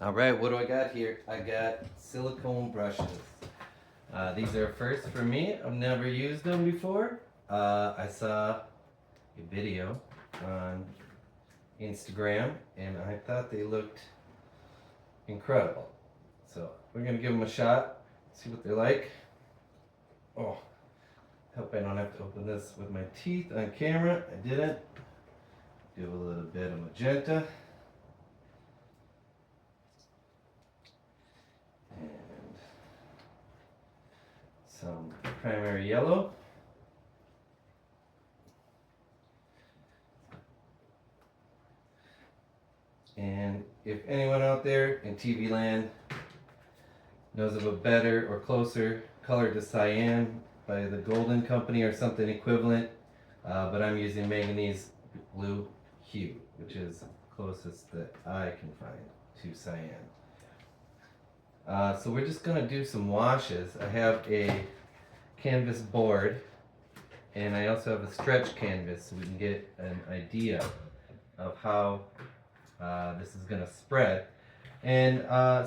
All right, what do I got here? I got silicone brushes. These are first for me. I've never used them before. I saw a video on Instagram and I thought they looked incredible. So we're gonna give them a shot, see what they're like. Oh, hope I don't have to open this with my teeth on camera. I didn't. Do a little bit of magenta. And some primary yellow. And if anyone out there in TV land knows of a better or closer color to cyan by the Golden Company or something equivalent, but I'm using manganese blue hue, which is closest that I can find to cyan. So we're just gonna do some washes. I have a canvas board and I also have a stretch canvas so we can get an idea of how this is gonna spread. And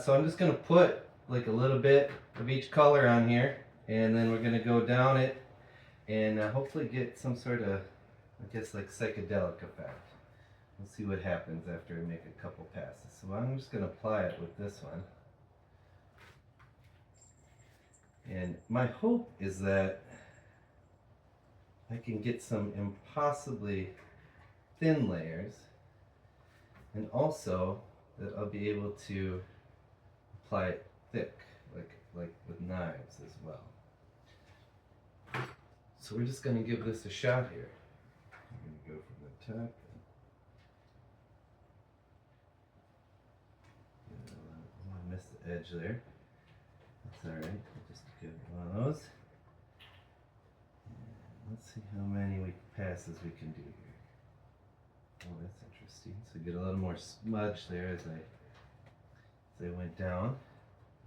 so I'm just gonna put like a little bit of each color on here and then we're gonna go down it and hopefully get some sort of, I guess, like psychedelic effect. We'll see what happens after I make a couple passes. So I'm just gonna apply it with this one. And my hope is that I can get some impossibly thin layers and also that I'll be able to apply it thick, like with knives as well. So we're just gonna give this a shot here. I'm gonna go from the top. I missed the edge there. That's alright, I'll just give one of those. And let's see how many passes we can do here. Oh, that's interesting. So get a little more smudge there as I went down.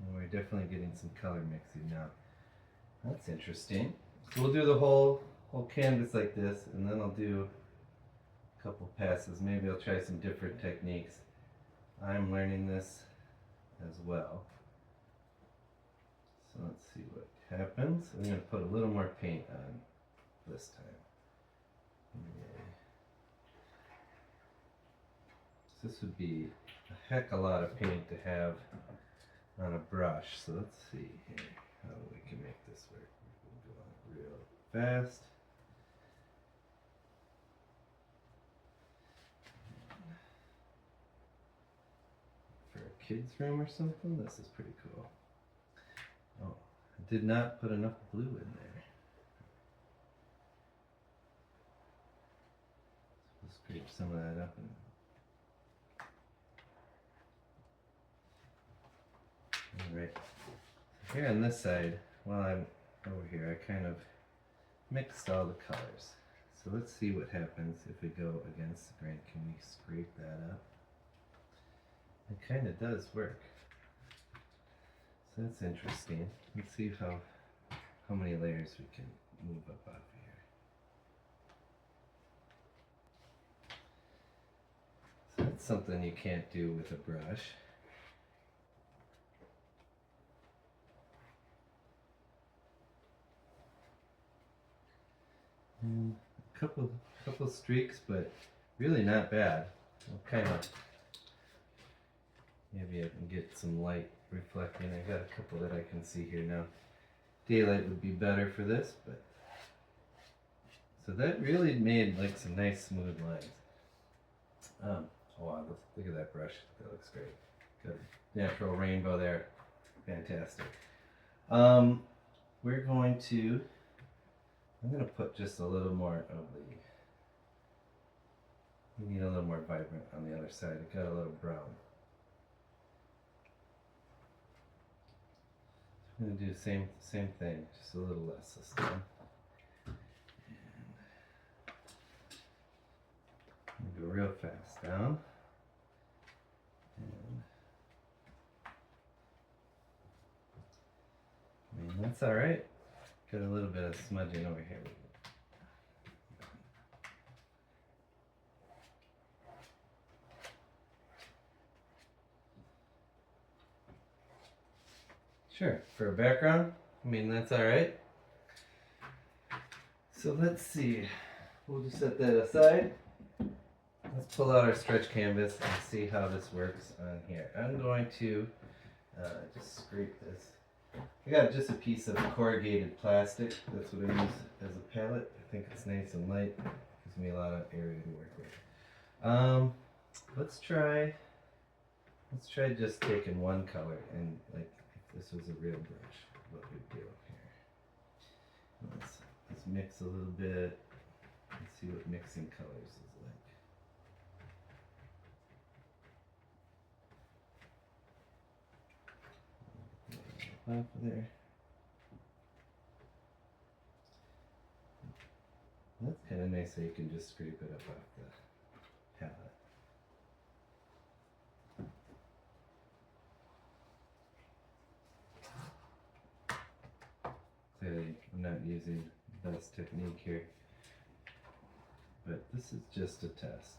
And we're definitely getting some color mixing now. That's interesting. So we'll do the whole canvas like this, and then I'll do a couple passes. Maybe I'll try some different techniques. I'm learning this as well. So let's see what happens. I'm going to put a little more paint on this time. Yay. So this would be a heck of a lot of paint to have on a brush. So let's see here how we can make this work. We're going real fast. For a kid's room or something, this is pretty cool. Oh, I did not put enough blue in there. Let's scrape some of that up and alright, here on this side, while I'm over here, I kind of mixed all the colors. So let's see what happens if we go against the grain. Can we scrape that up? It kind of does work. So that's interesting. Let's see how many layers we can move up off here. So that's something you can't do with a brush. And a couple streaks, but really not bad. I'll kind of, maybe I can get some light reflecting. I got a couple that I can see here now. Daylight would be better for this, but so that really made like some nice smooth lines. Oh wow, look at that brush. That looks great. Good natural rainbow there. Fantastic. We're going to, I'm going to put just a little more of the, we need a little more vibrant on the other side. It got a little brown. I'm going to do the same thing, just a little less this time. And go real fast down. And I mean, that's all right. Got a little bit of smudging over here. Sure, for a background, I mean, that's alright. So let's see, we'll just set that aside. Let's pull out our stretch canvas and see how this works on here. I'm going to just scrape this. I got just a piece of corrugated plastic. That's what I use as a palette. I think it's nice and light. Gives me a lot of area to work with. Let's try just taking one color and like if this was a real brush, what we'd do here. Let's mix a little bit and see what mixing colors is like. Off of there. That's kind of nice, so you can just scrape it up off the palette. Clearly, I'm not using the best technique here, but this is just a test.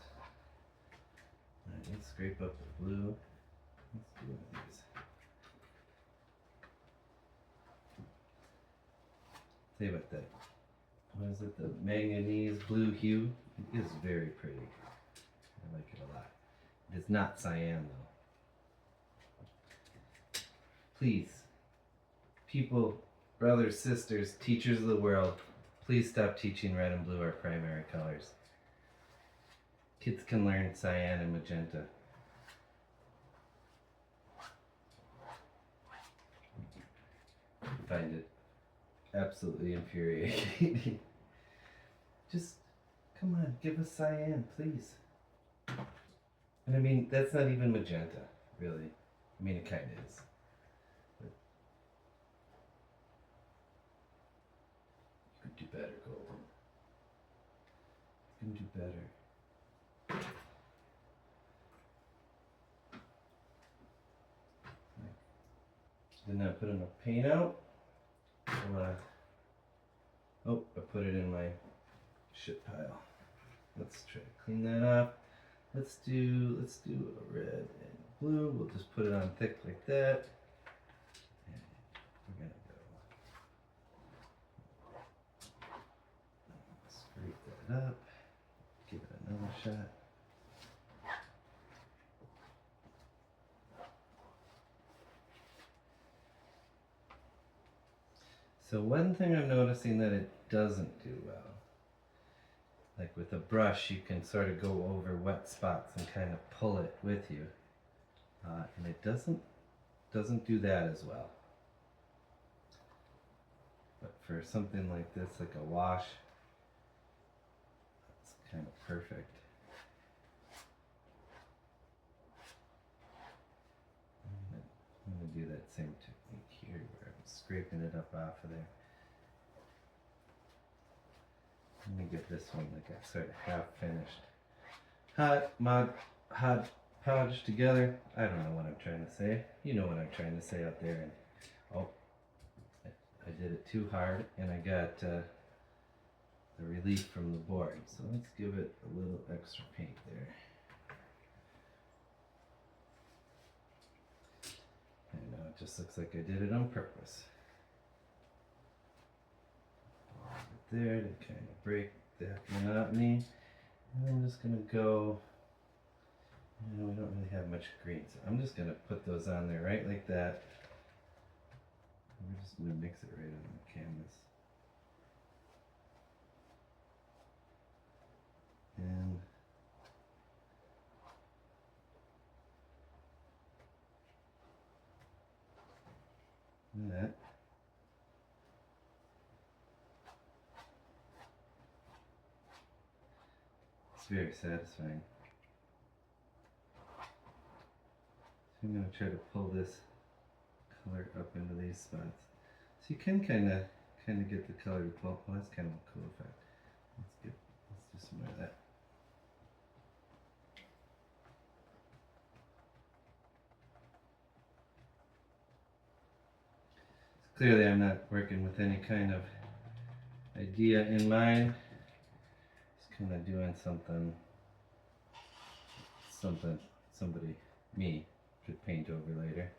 Alright, let's scrape up the blue. Let's do one of these. Tell you about that. What is it? The manganese blue hue. It is very pretty. I like it a lot. It is not cyan though. Please, people, brothers, sisters, teachers of the world, please stop teaching red and blue, our primary colors. Kids can learn cyan and magenta. I find it absolutely infuriating. Just, come on, give us cyan, please. And I mean, that's not even magenta, really. I mean, it kind of is. But you could do better, Golden. You can do better. Did not put enough paint out. Oh, I put it in my shit pile. Let's try to clean that up. Let's do a red and blue. We'll just put it on thick like that. And we're gonna go scrape that up. Give it another shot. So one thing I'm noticing that it doesn't do well, like with a brush, you can sort of go over wet spots and kind of pull it with you, and it doesn't do that as well. But for something like this, like a wash, it's kind of perfect. I'm going to do that same technique here where I'm scraping it up off of there. Let me get this one like I sort of half finished. Hot podged together. I don't know what I'm trying to say. You know what I'm trying to say out there. And oh, I did it too hard and I got the relief from the board. So let's give it a little extra paint there. I know, it just looks like I did it on purpose. There to kind of break that monotony. And I'm just going to go, we don't really have much green, so I'm just going to put those on there right like that. We're just going to mix it right on the canvas. And that. It's very satisfying. So I'm going to try to pull this color up into these spots. So you can kind of get the color to pull. Well, that's kind of a cool effect. Let's do some more of that. So clearly I'm not working with any kind of idea in mind. Just kind of doing something somebody, me, could paint over later.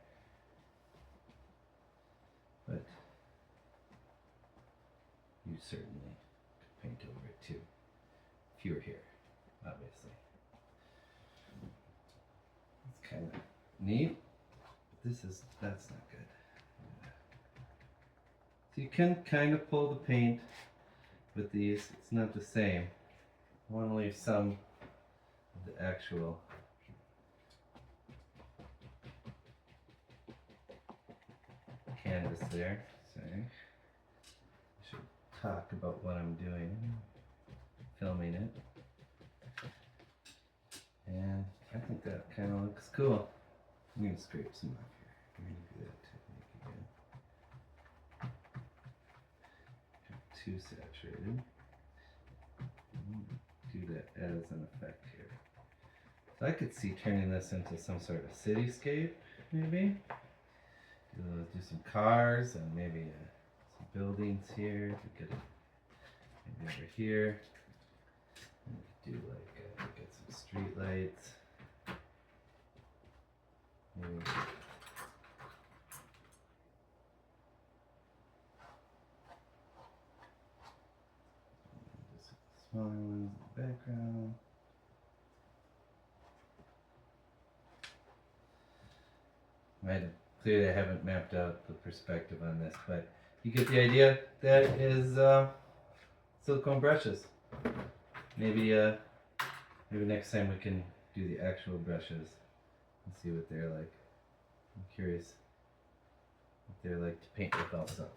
certainly could paint over it too, if you were here, obviously. It's kind of neat. That's not good. So you can kind of pull the paint with these. It's not the same. I want to leave some of the actual canvas there. So I should talk about what I'm doing, filming it. And I think that kind of looks cool. I'm going to scrape some off here. I'm going to do that technique again. Too saturated. Do that as an effect here. So I could see turning this into some sort of cityscape, maybe. Do some cars and maybe some buildings here. We could maybe over here. And we could do like get some street lights. Maybe. Smaller ones in the background. Clearly I haven't mapped out the perspective on this, but you get the idea. That is silicone brushes. Maybe next time we can do the actual brushes and see what they're like. I'm curious what they're like to paint with also.